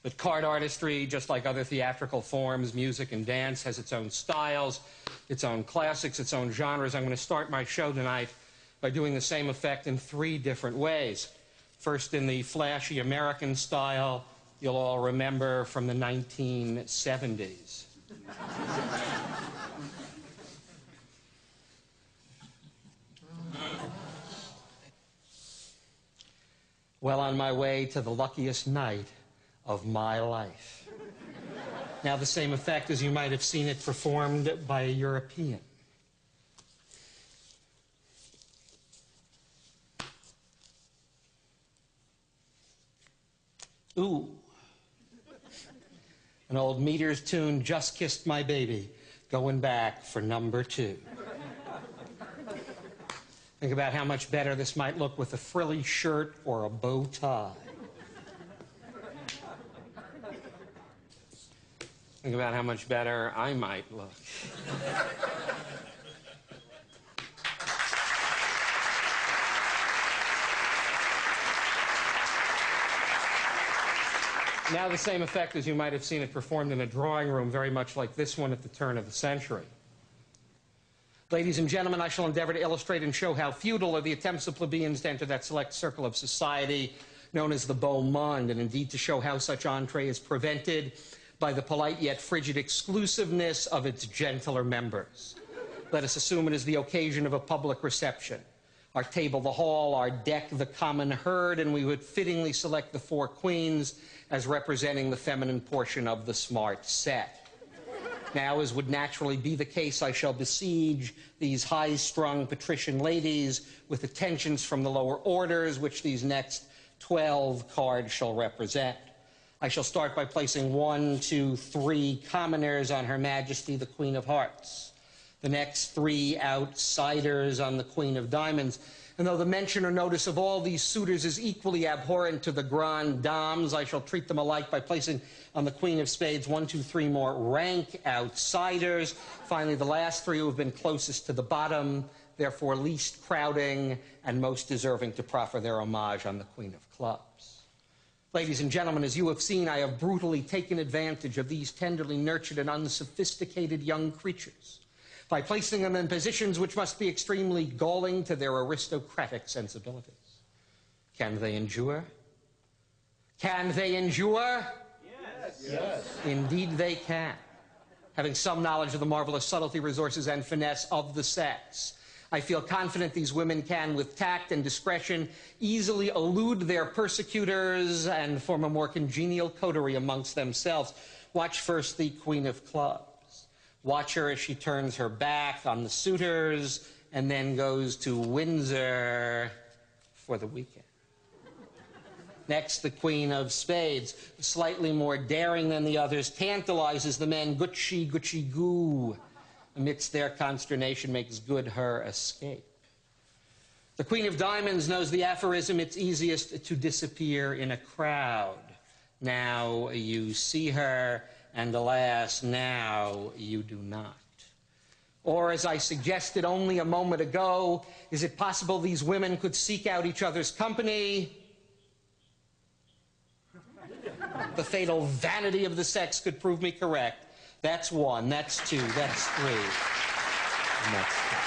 But card artistry, just like other theatrical forms, music and dance, has its own styles, its own classics, its own genres. I'm going to start my show tonight by doing the same effect in 3 different ways. First, in the flashy American style, you'll all remember from the 1970s. Well on my way to the luckiest night of my life. Now, the same effect as you might have seen it performed by a European. Ooh. An old Meters tune, Just Kissed My Baby, going back for number 2. Think about how much better this might look with a frilly shirt or a bow tie. Think about how much better I might look. Now the same effect as you might have seen it performed in a drawing room, very much like this one at the turn of the century. Ladies and gentlemen, I shall endeavor to illustrate and show how futile are the attempts of plebeians to enter that select circle of society known as the beau monde, and indeed to show how such entree is prevented by the polite yet frigid exclusiveness of its gentler members. Let us assume it is the occasion of a public reception. Our table the hall, our deck the common herd, and we would fittingly select the 4 queens as representing the feminine portion of the smart set. Now, as would naturally be the case, I shall besiege these high-strung patrician ladies with attentions from the lower orders, which these next 12 cards shall represent. I shall start by placing 1, 2, 3 commoners on Her Majesty the Queen of Hearts. The next 3 outsiders on the Queen of Diamonds. And though the mention or notice of all these suitors is equally abhorrent to the grandes dames, I shall treat them alike by placing on the Queen of Spades 1, 2, 3 more rank outsiders. Finally, the last 3 who have been closest to the bottom, therefore least crowding and most deserving to proffer their homage on the Queen of Clubs. Ladies and gentlemen, as you have seen, I have brutally taken advantage of these tenderly nurtured and unsophisticated young creatures by placing them in positions which must be extremely galling to their aristocratic sensibilities. Can they endure? Can they endure? Yes. Yes. Indeed they can. Having some knowledge of the marvelous subtlety, resources, and finesse of the sex, I feel confident these women can, with tact and discretion, easily elude their persecutors and form a more congenial coterie amongst themselves. Watch first the Queen of Clubs. Watch her as she turns her back on the suitors and then goes to Windsor for the weekend. Next, the Queen of Spades, slightly more daring than the others, tantalizes the men, Gucci, Gucci, goo. Amidst their consternation, makes good her escape. The Queen of Diamonds knows the aphorism, it's easiest to disappear in a crowd. Now you see her, and alas, now you do not. Or, as I suggested only a moment ago, is it possible these women could seek out each other's company? The fatal vanity of the sex could prove me correct. That's 1, that's 2, that's 3, and that's 4.